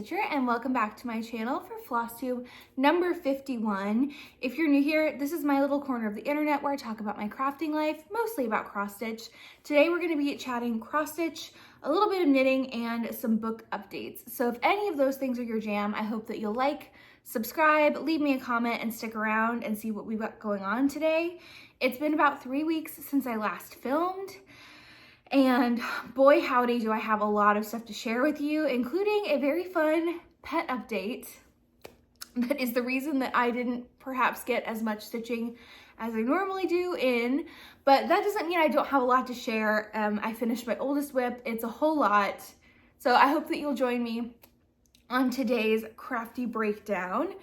Stitcher and welcome back to my channel for Flosstube number 51. If you're new here, this is my little corner of the internet where I talk about my crafting life, mostly about cross stitch. Today we're going to be chatting cross stitch, a little bit of knitting, and some book updates. So if any of those things are your jam, I hope that you'll like, subscribe, leave me a comment, and stick around and see what we've got going on today. It's been about 3 weeks since I last filmed. And boy howdy do I have a lot of stuff to share with you, including a very fun pet update that is the reason that I didn't perhaps get as much stitching as I normally do in, but that doesn't mean I don't have a lot to share. I finished my oldest whip. It's a whole lot. So I hope that you'll join me on today's crafty breakdown.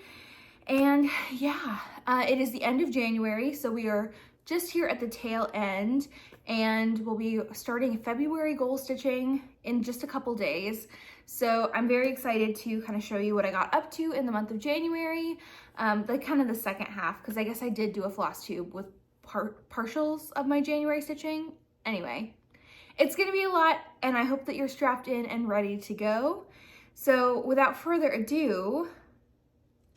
And yeah, it is the end of January, so we are just here at the tail end, and we'll be starting February goal stitching in just a couple days. So I'm very excited to kind of show you what I got up to in the month of January, the second half, because I guess I did do a floss tube with partials of my January stitching. Anyway, it's gonna be a lot, and I hope that you're strapped in and ready to go. So without further ado,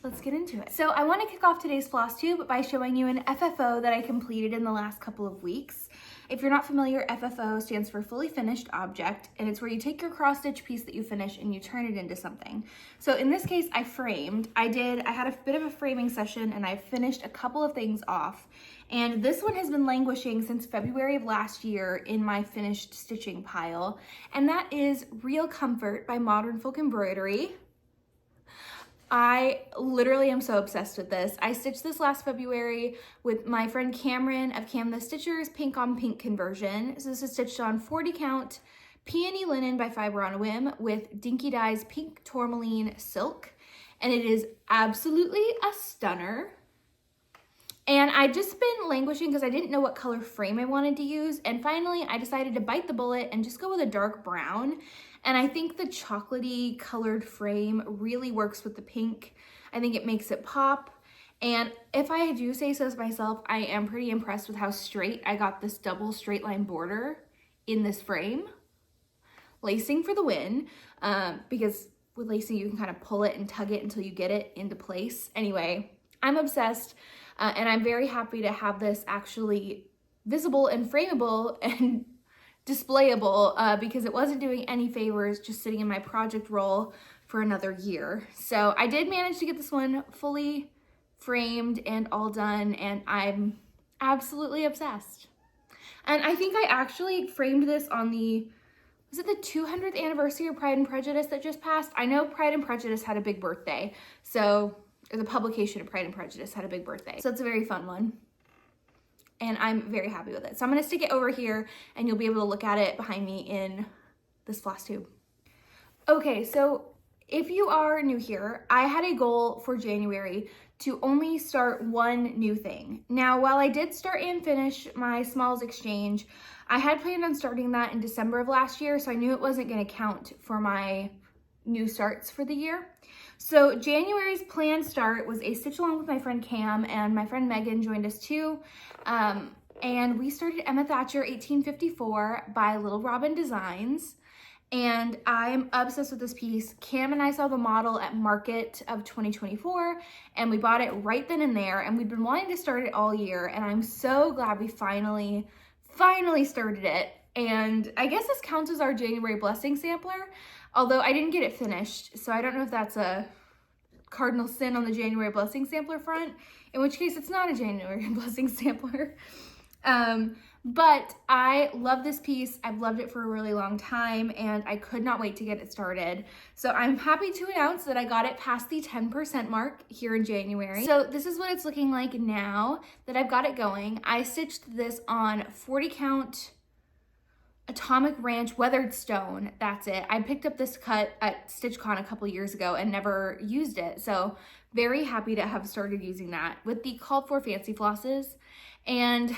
let's get into it. So I want to kick off today's floss tube by showing you an FFO that I completed in the last couple of weeks. If you're not familiar, FFO stands for fully finished object, and it's where you take your cross stitch piece that you finish and you turn it into something. So in this case, I framed. I had a bit of a framing session and I finished a couple of things off. And this one has been languishing since February of last year in my finished stitching pile. And that is Real Comfort by Modern Folk Embroidery. I literally am so obsessed with this. I stitched this last February with my friend Cameron of Cam the Stitcher's pink on pink conversion. So this is stitched on 40 count peony linen by Fiber on a Whim with Dinky Dye's pink tourmaline silk. And it is absolutely a stunner. And I'd just been languishing because I didn't know what color frame I wanted to use. And finally, I decided to bite the bullet and just go with a dark brown. And I think the chocolatey colored frame really works with the pink. I think it makes it pop. And if I do say so myself, I am pretty impressed with how straight I got this double straight line border in this frame. Lacing for the win, because with lacing you can kind of pull it and tug it until you get it into place. Anyway, I'm obsessed, and I'm very happy to have this actually visible and frameable and displayable, because it wasn't doing any favors just sitting in my project roll for another year. So I did manage to get this one fully framed and all done, and I'm absolutely obsessed. And I think I actually framed this on was it the 200th anniversary of Pride and Prejudice that just passed? I know Pride and Prejudice had a big birthday, or the publication of Pride and Prejudice had a big birthday. So it's a very fun one. And I'm very happy with it. So I'm gonna stick it over here and you'll be able to look at it behind me in this floss tube. Okay, so if you are new here, I had a goal for January to only start one new thing. Now, while I did start and finish my Smalls Exchange, I had planned on starting that in December of last year, so I knew it wasn't gonna count for my new starts for the year. So January's planned start was a stitch along with my friend Cam, and my friend Megan joined us too. And we started Emma Thatcher 1854 by Little Robin Designs. And I'm obsessed with this piece. Cam and I saw the model at Market of 2024 and we bought it right then and there, and we've been wanting to start it all year, and I'm so glad we finally started it. And I guess this counts as our January blessing sampler, although I didn't get it finished, so I don't know if that's a cardinal sin on the January blessing sampler front, in which case it's not a January blessing sampler. But I love this piece. I've loved it for a really long time, and I could not wait to get it started. So I'm happy to announce that I got it past the 10% mark here in January. So this is what it's looking like now that I've got it going. I stitched this on 40 count Atomic Ranch weathered stone. That's it. I picked up this cut at StitchCon a couple years ago and never used it. So very happy to have started using that with the called for fancy flosses. And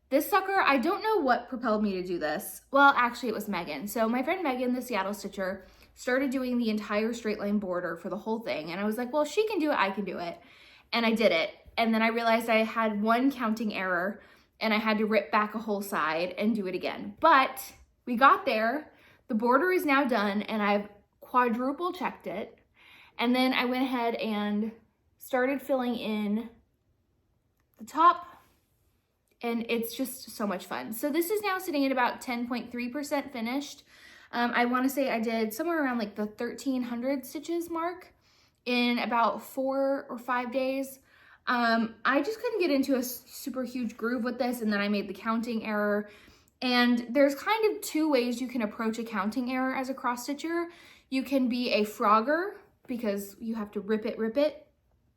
this sucker, I don't know what propelled me to do this. Well, actually it was Megan. So my friend Megan, the Seattle Stitcher, started doing the entire straight line border for the whole thing. And I was like, well, she can do it, I can do it. And I did it. And then I realized I had one counting error and I had to rip back a whole side and do it again. But we got there. The border is now done, and I've quadruple checked it, and then I went ahead and started filling in the top, and it's just so much fun. So this is now sitting at about 10.3% finished. I want to say I did somewhere around like the 1,300 stitches mark in about 4 or 5 days. I just couldn't get into a super huge groove with this, and then I made the counting error. And there's kind of 2 ways you can approach a counting error as a cross stitcher. You can be a frogger, because you have to rip it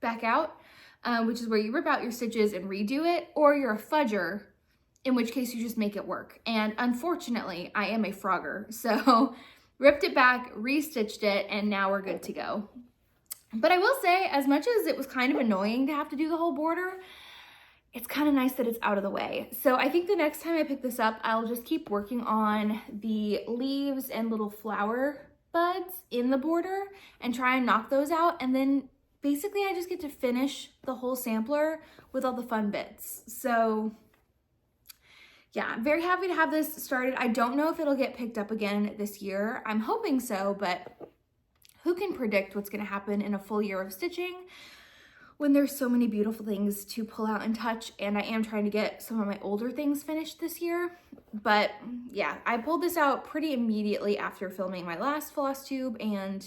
back out, which is where you rip out your stitches and redo it, or you're a fudger, in which case you just make it work. And unfortunately, I am a frogger. So ripped it back, restitched it, and now we're good to go. But I will say, as much as it was kind of annoying to have to do the whole border, it's kind of nice that it's out of the way. So I think the next time I pick this up, I'll just keep working on the leaves and little flower buds in the border and try and knock those out. And then basically I just get to finish the whole sampler with all the fun bits. So yeah, I'm very happy to have this started. I don't know if it'll get picked up again this year. I'm hoping so, but who can predict what's gonna happen in a full year of stitching when there's so many beautiful things to pull out and touch. And I am trying to get some of my older things finished this year. But yeah, I pulled this out pretty immediately after filming my last Flosstube, and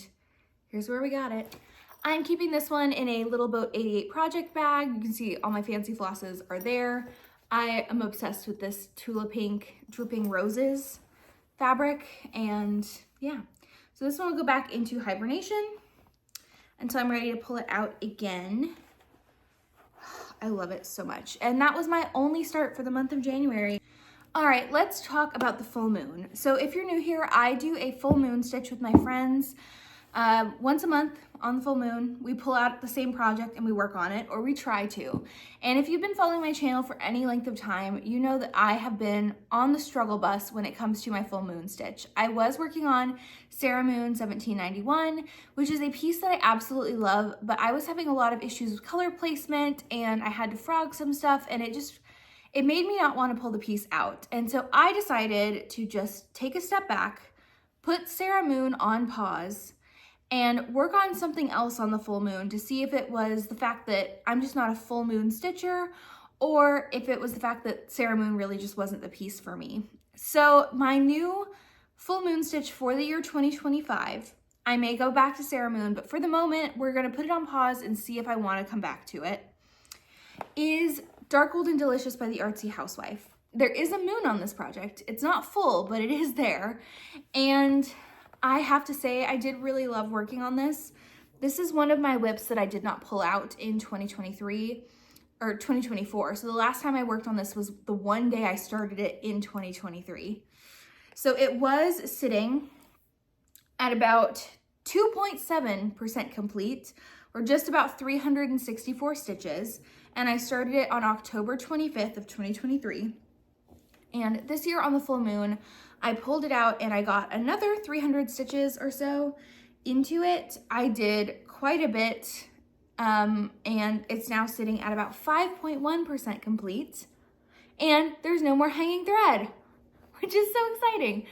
here's where we got it. I'm keeping this one in a Little Boat 88 project bag. You can see all my fancy flosses are there. I am obsessed with this Tula Pink Dripping Roses fabric, and yeah. So this one will go back into hibernation until I'm ready to pull it out again. I love it so much. And that was my only start for the month of January. All right, let's talk about the full moon. So if you're new here, I do a full moon stitch with my friends. Once a month on the full moon, we pull out the same project and we work on it, or we try to. And if you've been following my channel for any length of time, you know that I have been on the struggle bus when it comes to my full moon stitch. I was working on Sarah Moon 1791, which is a piece that I absolutely love, but I was having a lot of issues with color placement, and I had to frog some stuff, and it made me not want to pull the piece out. And so I decided to just take a step back, put Sarah Moon on pause, and work on something else on the full moon to see if it was the fact that I'm just not a full moon stitcher, or if it was the fact that Sarah Moon really just wasn't the piece for me. So my new full moon stitch for the year 2025, I may go back to Sarah Moon, but for the moment, we're gonna put it on pause and see if I wanna come back to it, is Dark Golden Delicious by the Artsy Housewife. There is a moon on this project. It's not full, but it is there. And I have to say, I did really love working on this. This is one of my whips that I did not pull out in 2023 or 2024. So the last time I worked on this was the one day I started it in 2023. So it was sitting at about 2.7% complete, or just about 364 stitches. And I started it on October 25th of 2023. And this year on the full moon, I pulled it out and I got another 300 stitches or so into it. I did quite a bit, and it's now sitting at about 5.1% complete. And there's no more hanging thread, which is so exciting.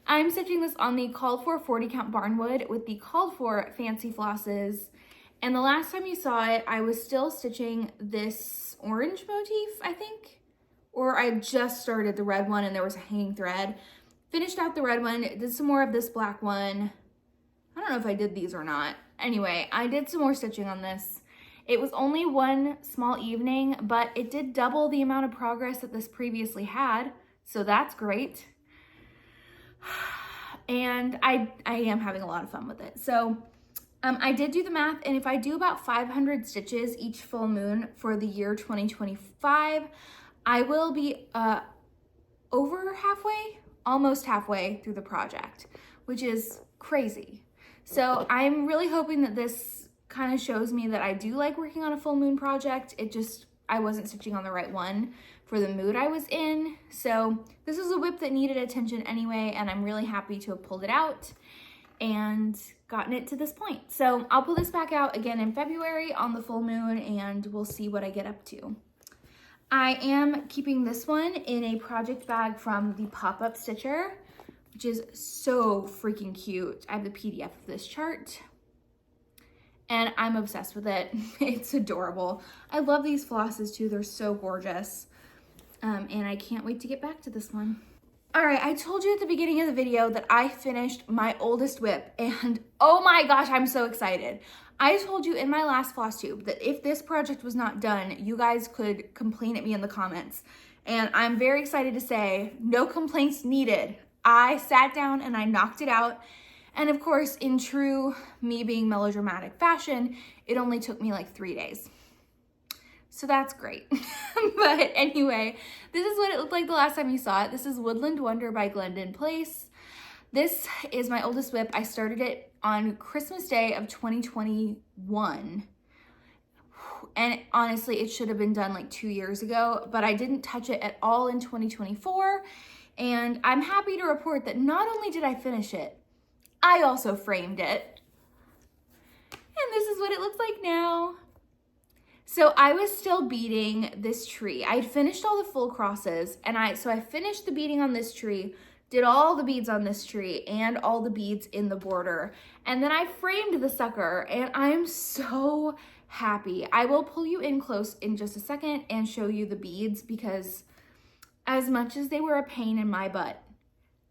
I'm stitching this on the called for 40 count Barnwood with the called for fancy flosses. And the last time you saw it, I was still stitching this orange motif, I think, or I just started the red one and there was a hanging thread. Finished out the red one, did some more of this black one. I don't know if I did these or not. Anyway, I did some more stitching on this. It was only one small evening, but it did double the amount of progress that this previously had, so that's great. And I am having a lot of fun with it. So I did do the math, and if I do about 500 stitches each full moon for the year 2025, I will be over halfway, almost halfway through the project, which is crazy. So I'm really hoping that this kind of shows me that I do like working on a full moon project. I wasn't stitching on the right one for the mood I was in. So this was a whip that needed attention anyway, and I'm really happy to have pulled it out and gotten it to this point. So I'll pull this back out again in February on the full moon, and we'll see what I get up to. I am keeping this one in a project bag from the Pop-Up Stitcher which is so freaking cute. I have the PDF of this chart and I'm obsessed with it. It's adorable. I love these flosses too. They're so gorgeous. And I can't wait to get back to this one. All right, I told you at the beginning of the video that I finished my oldest whip, and oh my gosh, I'm so excited. I told you in my last floss tube that if this project was not done, you guys could complain at me in the comments. And I'm very excited to say, no complaints needed. I sat down and I knocked it out. And of course, in true me being melodramatic fashion, it only took me like 3 days. So that's great. But anyway, this is what it looked like the last time you saw it. This is Woodland Wonder by Glendon Place. This is my oldest whip. I started it on Christmas Day of 2021. And honestly, it should have been done like 2 years ago, but I didn't touch it at all in 2024. And I'm happy to report that not only did I finish it, I also framed it. And this is what it looks like now. So I was still beading this tree. I had finished all the full crosses, and I finished the beading on this tree, did all the beads on this tree and all the beads in the border. And then I framed the sucker, and I'm so happy. I will pull you in close in just a second and show you the beads, because as much as they were a pain in my butt,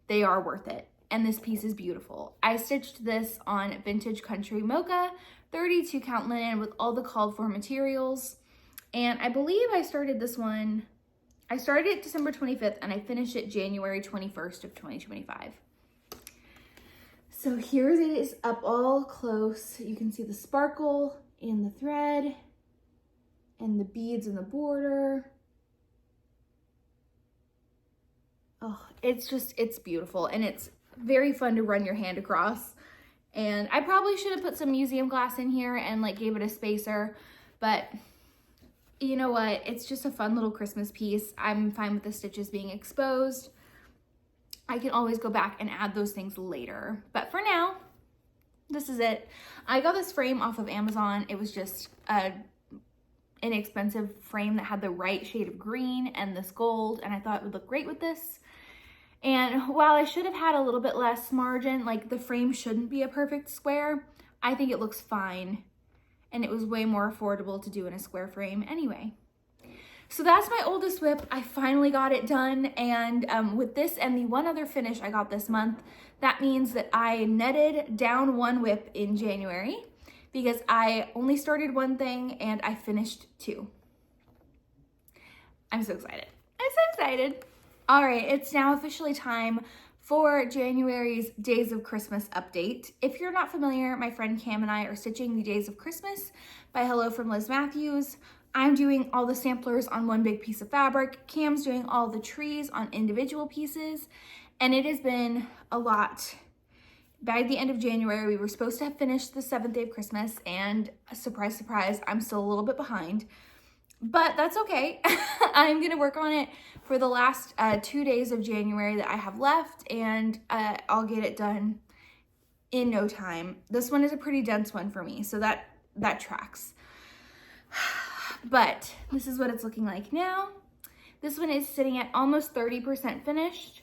they are worth it. And this piece is beautiful. I stitched this on Vintage Country Mocha, 32 count linen with all the called for materials. And I believe I started this one, I started it December 25th and I finished it January 21st of 2025. So here it is up all close. You can see the sparkle in the thread and the beads in the border. Oh, it's beautiful, and it's very fun to run your hand across. And I probably should have put some museum glass in here and like gave it a spacer, but you know what? It's just a fun little Christmas piece. I'm fine with the stitches being exposed. I can always go back and add those things later. But for now, this is it. I got this frame off of Amazon. It was just a inexpensive frame that had the right shade of green and this gold, and I thought it would look great with this. And while I should have had a little bit less margin, like the frame shouldn't be a perfect square, I think it looks fine. And it was way more affordable to do in a square frame anyway. So that's my oldest whip. I finally got it done. And with this and the one other finish I got this month, that means that I netted down one whip in January because I only started one thing and I finished two. I'm so excited. I'm so excited. All right, it's now officially time for January's Days of Christmas update. If you're not familiar, my friend Cam and I are stitching the Days of Christmas by Hello from Liz Mathews. I'm doing all the samplers on one big piece of fabric. Cam's doing all the trees on individual pieces, and it has been a lot. By the end of January, we were supposed to have finished the 7th day of Christmas, and surprise, surprise, I'm still a little bit behind. But that's okay. I'm gonna work on it for the last 2 days of January that I have left, and I'll get it done in no time. This one is a pretty dense one for me, so that tracks. But this is what it's looking like now. This one is sitting at almost 30% finished,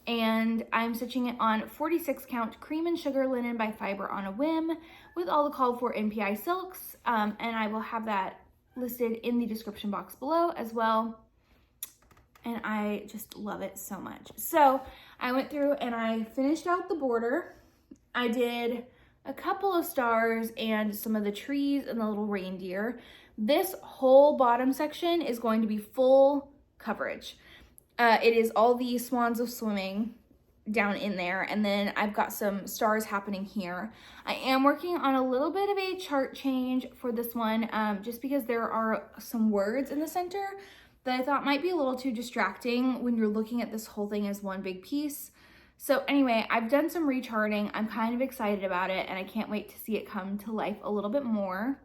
and I'm stitching it on 46 count cream and sugar linen by Fiber on a Whim with all the called for NPI silks, and I will have that listed in the description box below as well. And I just love it so much. So I went through and I finished out the border. I did a couple of stars and some of the trees and the little reindeer. This whole bottom section is going to be full coverage. It is all the swans of swimming down in there, and then I've got some stars happening here. I am working on a little bit of a chart change for this one, just because there are some words in the center that I thought might be a little too distracting when you're looking at this whole thing as one big piece. So anyway, I've done some recharting. I'm kind of excited about it, and I can't wait to see it come to life a little bit more.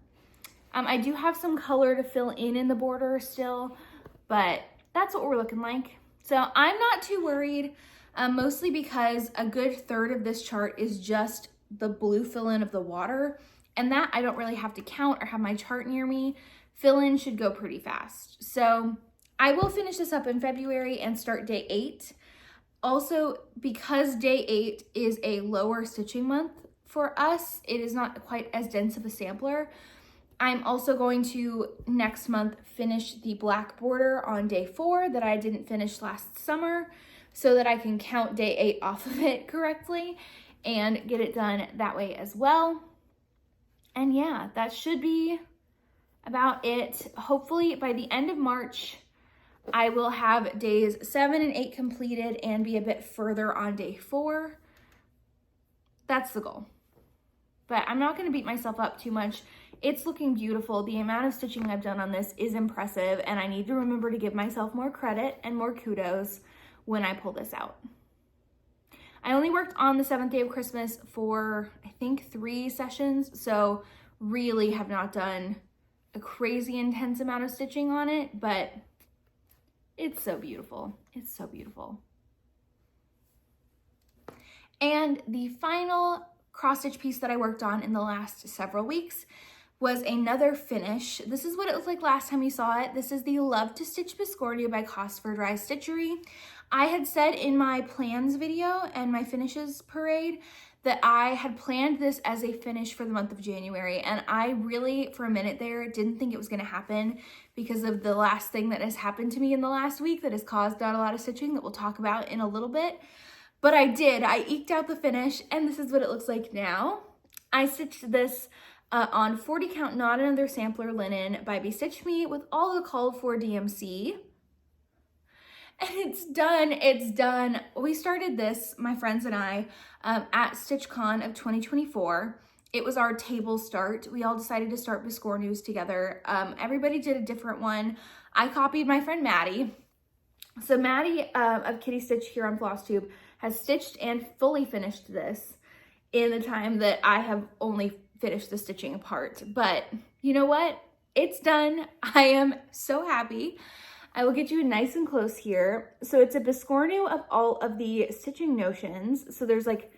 I do have some color to fill in the border still, but that's what we're looking like. So I'm not too worried. Mostly because a good third of this chart is just the blue fill-in of the water, and that I don't really have to count or have my chart near me. Fill-in should go pretty fast. So I will finish this up in February and start day 8. Also, because day 8 is a lower stitching month for us, it is not quite as dense of a sampler. I'm also going to next month finish the black border on day 4 that I didn't finish last summer, so that I can count day 8 off of it correctly and get it done that way as well. And yeah, that should be about it. Hopefully by the end of March, I will have days 7 and 8 completed and be a bit further on day 4. That's the goal. But I'm not going to beat myself up too much. It's looking beautiful. The amount of stitching I've done on this is impressive, and I need to remember to give myself more credit and more kudos when I pull this out. I only worked on the 7th day of Christmas for, I think, 3 sessions, so really have not done a crazy intense amount of stitching on it, but it's so beautiful. It's so beautiful. And the final cross stitch piece that I worked on in the last several weeks was another finish. This is what it looked like last time you saw it. This is the Love to Stitch Biscornu by Cosford Dry Stitchery. I had said in my plans video and my finishes parade that I had planned this as a finish for the month of January, and I really, for a minute there, didn't think it was gonna happen because of the last thing that has happened to me in the last week that has caused not a lot of stitching that we'll talk about in a little bit. But I did. I eked out the finish, and this is what it looks like now. I stitched this on 40 count Not Another Sampler linen by Bestitch Me with all the called for DMC. And it's done, it's done. We started this, my friends and I, at StitchCon of 2024. It was our table start. We all decided to start Biscornus together. Everybody did a different one. I copied my friend Maddie. So Maddie of Kitty Stitch here on Flosstube has stitched and fully finished this in the time that I have only finished the stitching part. But you know what? It's done. I am so happy. I will get you nice and close here. So it's a Biscornu of all of the stitching notions. So there's like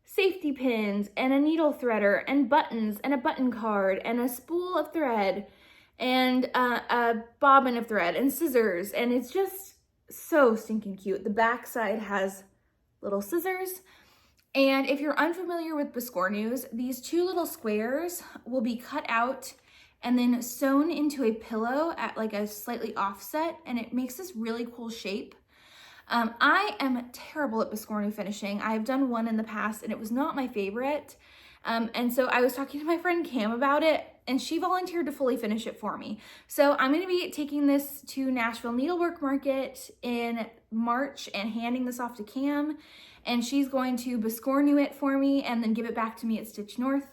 safety pins and a needle threader and buttons and a button card and a spool of thread and a bobbin of thread and scissors. And it's just so stinking cute. The back side has little scissors. And if you're unfamiliar with Biscornus, these 2 little squares will be cut out and then sewn into a pillow at like a slightly offset, and it makes this really cool shape. I am terrible at Biscornu finishing. I've done one in the past and it was not my favorite. And so I was talking to my friend Cam about it, and she volunteered to fully finish it for me. So I'm gonna be taking this to Nashville Needlework Market in March and handing this off to Cam, and she's going to Biscornu it for me and then give it back to me at Stitch North.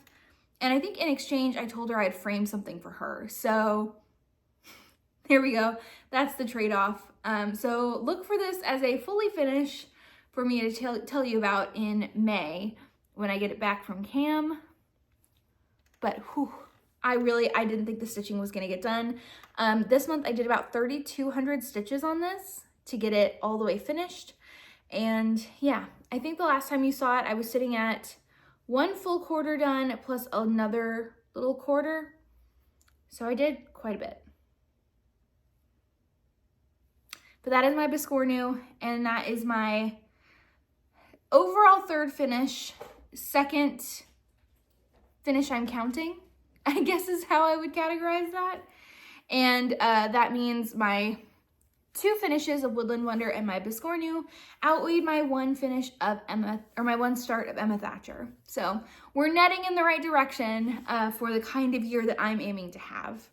And I think in exchange, I told her I'd frame something for her. So there we go. That's the trade-off. So look for this as a fully finish for me to tell you about in May when I get it back from Cam. But whew, I didn't think the stitching was gonna get done. This month I did about 3,200 stitches on this to get it all the way finished. And yeah, I think the last time you saw it, I was sitting at 1 full quarter done plus another little quarter. So I did quite a bit. But that is my Biscornu, and that is my overall 3rd finish, 2nd finish I'm counting, I guess is how I would categorize that. And that means my 2 finishes of Woodland Wonder and my Biscornu outweighed my 1 finish of my 1 start of Emma Thatcher. So we're netting in the right direction for the kind of year that I'm aiming to have.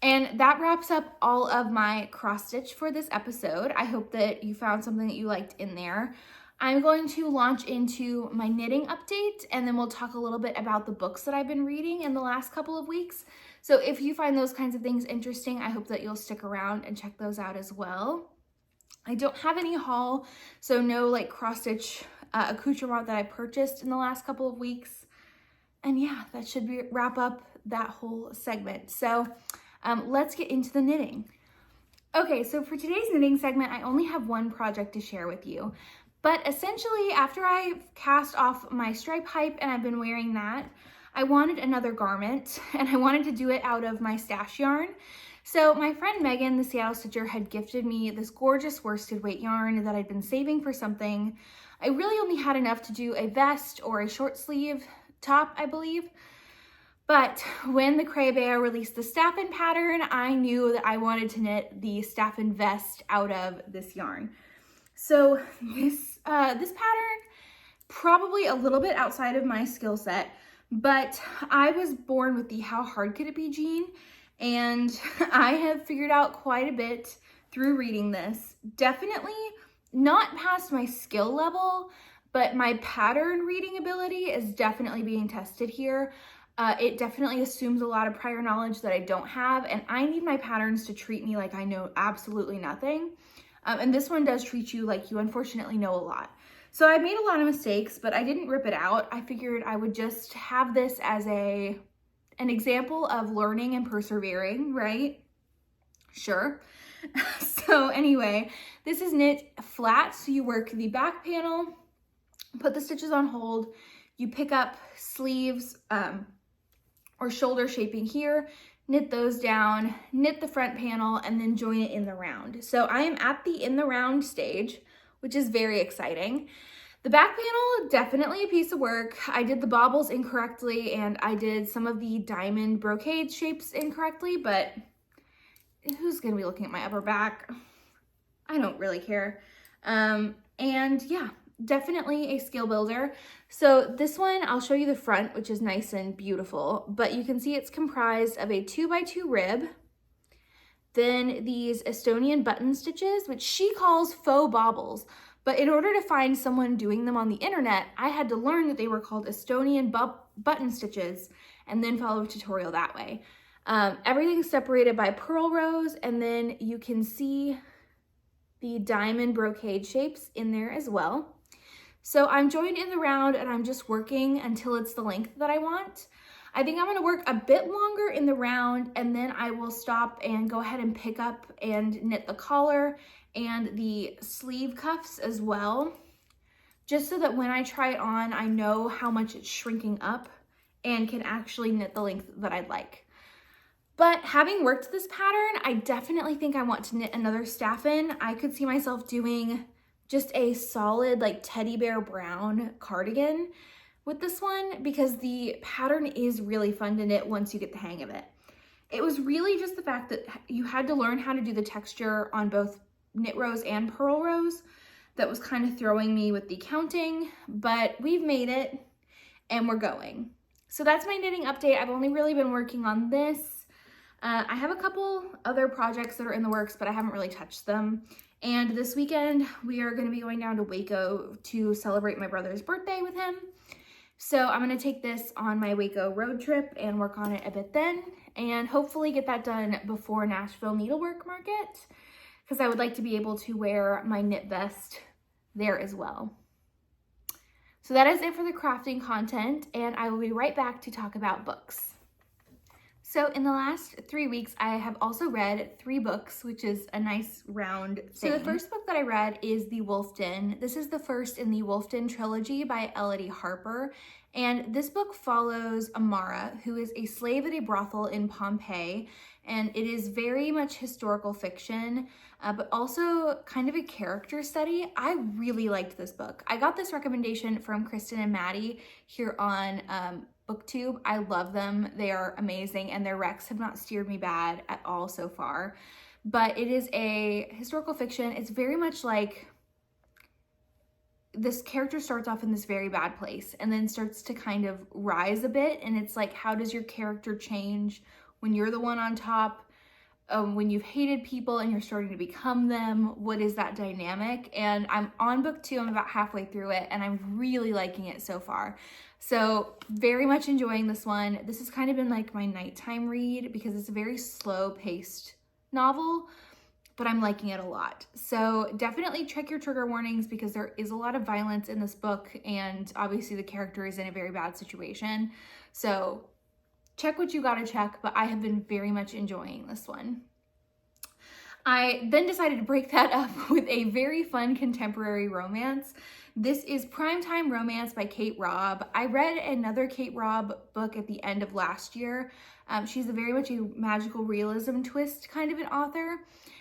And that wraps up all of my cross stitch for this episode. I hope that you found something that you liked in there. I'm going to launch into my knitting update, and then we'll talk a little bit about the books that I've been reading in the last couple of weeks. So if you find those kinds of things interesting, I hope that you'll stick around and check those out as well. I don't have any haul, so no like cross stitch accoutrement that I purchased in the last couple of weeks. And yeah, that should wrap up that whole segment. So let's get into the knitting. Okay, so for today's knitting segment, I only have 1 project to share with you. But essentially, after I cast off my stripe hype and I've been wearing that, I wanted another garment and I wanted to do it out of my stash yarn. So my friend Megan, the Seattle Stitcher, had gifted me this gorgeous worsted weight yarn that I'd been saving for something. I really only had enough to do a vest or a short sleeve top, I believe. But when the Cray Bear released the Staffin pattern, I knew that I wanted to knit the Staffin vest out of this yarn. So this pattern, probably a little bit outside of my skill set, but I was born with the how hard could it be gene, and I have figured out quite a bit through reading this. Definitely not past my skill level, but my pattern reading ability is definitely being tested here. It definitely assumes a lot of prior knowledge that I don't have, and I need my patterns to treat me like I know absolutely nothing. And this one does treat you like you unfortunately know a lot. So I made a lot of mistakes, but I didn't rip it out. I figured I would just have this as an example of learning and persevering, right? Sure. So anyway, this is knit flat. So you work the back panel, put the stitches on hold, you pick up sleeves or shoulder shaping here, knit those down, knit the front panel, and then join it in the round. So I am at the in the round stage, which is very exciting. The back panel, definitely a piece of work. I did the bobbles incorrectly and I did some of the diamond brocade shapes incorrectly, but who's gonna be looking at my upper back? I don't really care. And yeah, definitely a skill builder. So this one, I'll show you the front, which is nice and beautiful, but you can see it's comprised of a 2x2 rib, then these Estonian button stitches, which she calls faux bobbles. But in order to find someone doing them on the internet, I had to learn that they were called Estonian button stitches and then follow a tutorial that way. Everything's separated by purl rows, and then you can see the diamond brocade shapes in there as well. So I'm joined in the round and I'm just working until it's the length that I want. I think I'm gonna work a bit longer in the round and then I will stop and go ahead and pick up and knit the collar and the sleeve cuffs as well, just so that when I try it on, I know how much it's shrinking up and can actually knit the length that I'd like. But having worked this pattern, I definitely think I want to knit another Staffin. I could see myself doing just a solid like teddy bear brown cardigan with this one because the pattern is really fun to knit once you get the hang of it. It was really just the fact that you had to learn how to do the texture on both knit rows and purl rows that was kind of throwing me with the counting, but we've made it and we're going. So that's my knitting update. I've only really been working on this. I have a couple other projects that are in the works, but I haven't really touched them. And this weekend we are going to be going down to Waco to celebrate my brother's birthday with him. So I'm going to take this on my Waco road trip and work on it a bit then, and hopefully get that done before Nashville Needlework Market, because I would like to be able to wear my knit vest there as well. So that is it for the crafting content, and I will be right back to talk about books. So in the last 3 weeks, I have also read 3 books, which is a nice round thing. So the first book that I read is The Wolf Den. This is the first in the Wolf Den trilogy by Elodie Harper. And this book follows Amara, who is a slave at a brothel in Pompeii. And it is very much historical fiction, but also kind of a character study. I really liked this book. I got this recommendation from Kristen and Maddie here on BookTube. I love them. They are amazing, and their recs have not steered me bad at all so far. But it is a historical fiction. It's very much like this character starts off in this very bad place and then starts to kind of rise a bit. And it's like, how does your character change when you're the one on top? When you've hated people and you're starting to become them, what is that dynamic? And I'm on book 2, I'm about halfway through it, and I'm really liking it so far. So very much enjoying this one. This has kind of been like my nighttime read because it's a very slow paced novel, but I'm liking it a lot. So definitely check your trigger warnings because there is a lot of violence in this book, and obviously the character is in a very bad situation. So check what you gotta check, but I have been very much enjoying this one. I then decided to break that up with a very fun contemporary romance. This is Primetime Romance by Kate Robb. I read another Kate Robb book at the end of last year. She's very much a magical realism twist kind of an author.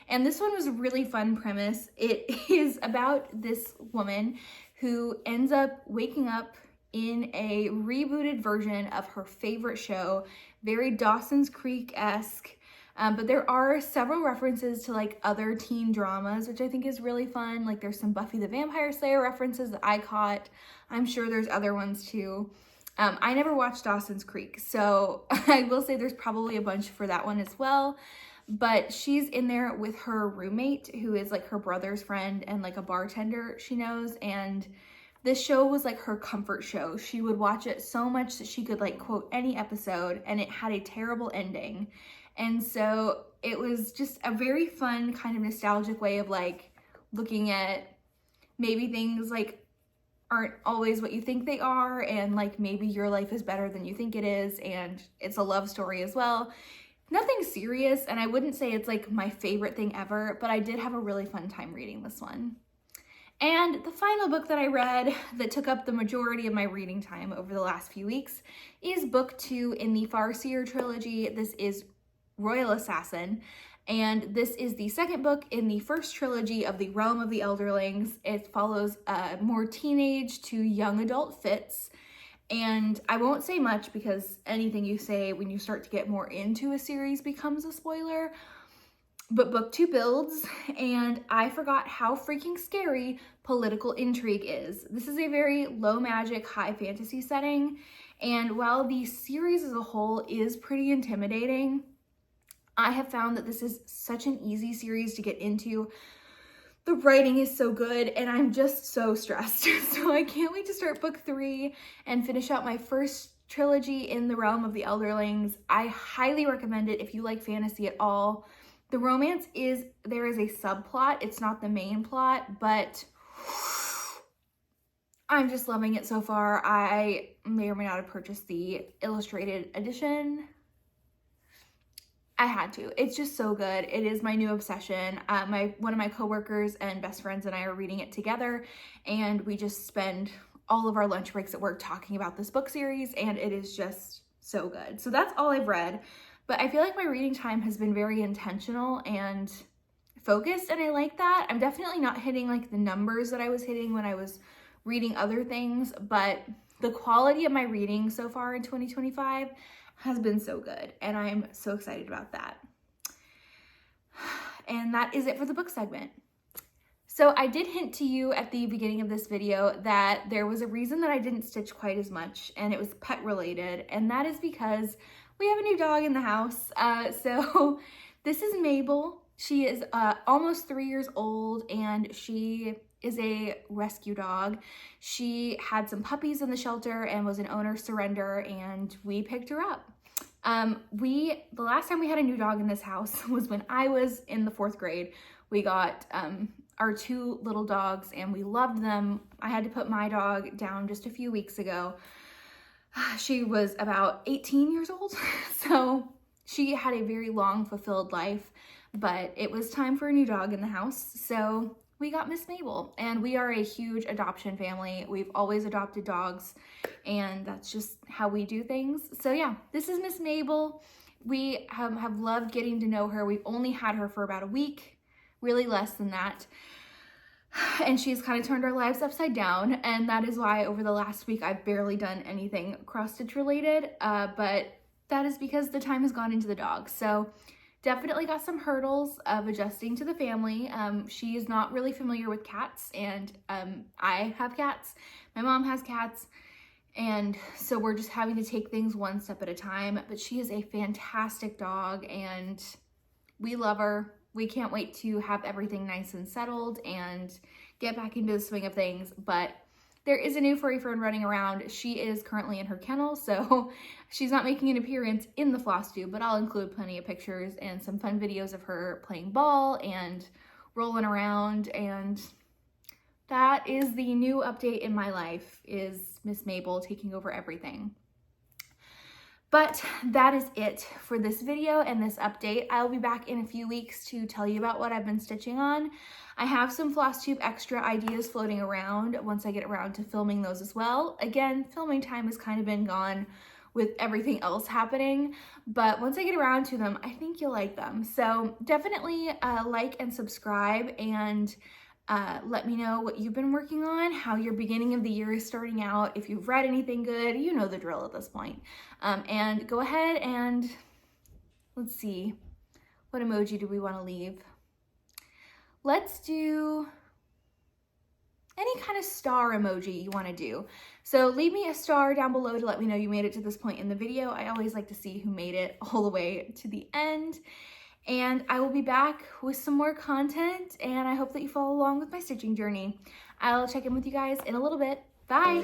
And this one was a really fun premise. It is about this woman who ends up waking up in a rebooted version of her favorite show, very Dawson's Creek-esque. But there are several references to like other teen dramas, which I think is really fun. Like there's some Buffy the Vampire Slayer references that I caught. I'm sure there's other ones too. I never watched Dawson's Creek, so I will say there's probably a bunch for that one as well. But she's in there with her roommate, who is like her brother's friend and like a bartender she knows. And this show was like her comfort show. She would watch it so much that she could like quote any episode, and it had a terrible ending. And so it was just a very fun kind of nostalgic way of like looking at maybe things like aren't always what you think they are, and like maybe your life is better than you think it is, and it's a love story as well. Nothing serious, and I wouldn't say it's like my favorite thing ever, but I did have a really fun time reading this one. And the final book that I read that took up the majority of my reading time over the last few weeks is book 2 in the Farseer trilogy. This is Royal Assassin, and this is the second book in the first trilogy of the Realm of the Elderlings. It follows more teenage to young adult Fitz, and I won't say much because anything you say when you start to get more into a series becomes a spoiler. But book 2 builds, and I forgot how freaking scary political intrigue is. This is a very low magic, high fantasy setting, and while the series as a whole is pretty intimidating, I have found that this is such an easy series to get into. The writing is so good, and I'm just so stressed. So I can't wait to start book 3 and finish out my first trilogy in the Realm of the Elderlings. I highly recommend it if you like fantasy at all. The romance there is a subplot. It's not the main plot, but I'm just loving it so far. I may or may not have purchased the illustrated edition. I had to. It's just so good. It is my new obsession. One of my coworkers and best friends and I are reading it together, and we just spend all of our lunch breaks at work talking about this book series, and it is just so good. So that's all I've read, but I feel like my reading time has been very intentional and focused, and I like that. I'm definitely not hitting like the numbers that I was hitting when I was reading other things, but the quality of my reading so far in 2025 has been so good, and I'm so excited about that. And that is it for the book segment. So I did hint to you at the beginning of this video that there was a reason that I didn't stitch quite as much, and it was pet related, and that is because we have a new dog in the house. So this is Mabel. She is almost 3 years old, and she is a rescue dog. She had some puppies in the shelter and was an owner surrender, and we picked her up. The last time we had a new dog in this house was when I was in the 4th grade. We got our 2 little dogs, and we loved them. I had to put my dog down just a few weeks ago. She was about 18 years old, so she had a very long, fulfilled life, but it was time for a new dog in the house, so we got Miss Mabel, and we are a huge adoption family. We've always adopted dogs, and that's just how we do things. So yeah, this is Miss Mabel. We have loved getting to know her. We've only had her for about a week, really less than that. And she's kind of turned our lives upside down, and that is why over the last week I've barely done anything cross-stitch related, but that is because the time has gone into the dog. So definitely got some hurdles of adjusting to the family. She is not really familiar with cats, and I have cats. My mom has cats, and so we're just having to take things one step at a time, but she is a fantastic dog, and we love her. We can't wait to have everything nice and settled and get back into the swing of things, but there is a new furry friend running around. She is currently in her kennel, so she's not making an appearance in the Flosstube, but I'll include plenty of pictures and some fun videos of her playing ball and rolling around, and that is the new update in my life, is Miss Mabel taking over everything. But that is it for this video and this update. I'll be back in a few weeks to tell you about what I've been stitching on. I have some Flosstube extra ideas floating around once I get around to filming those as well. Again, filming time has kind of been gone with everything else happening, but once I get around to them, I think you'll like them. So definitely like and subscribe, and let me know what you've been working on, how your beginning of the year is starting out. If you've read anything good, you know the drill at this point. And go ahead and let's see, what emoji do we want to leave? Let's do any kind of star emoji you want to do. So leave me a star down below to let me know you made it to this point in the video. I always like to see who made it all the way to the end. And I will be back with some more content, and I hope that you follow along with my stitching journey. I'll check in with you guys in a little bit. Bye!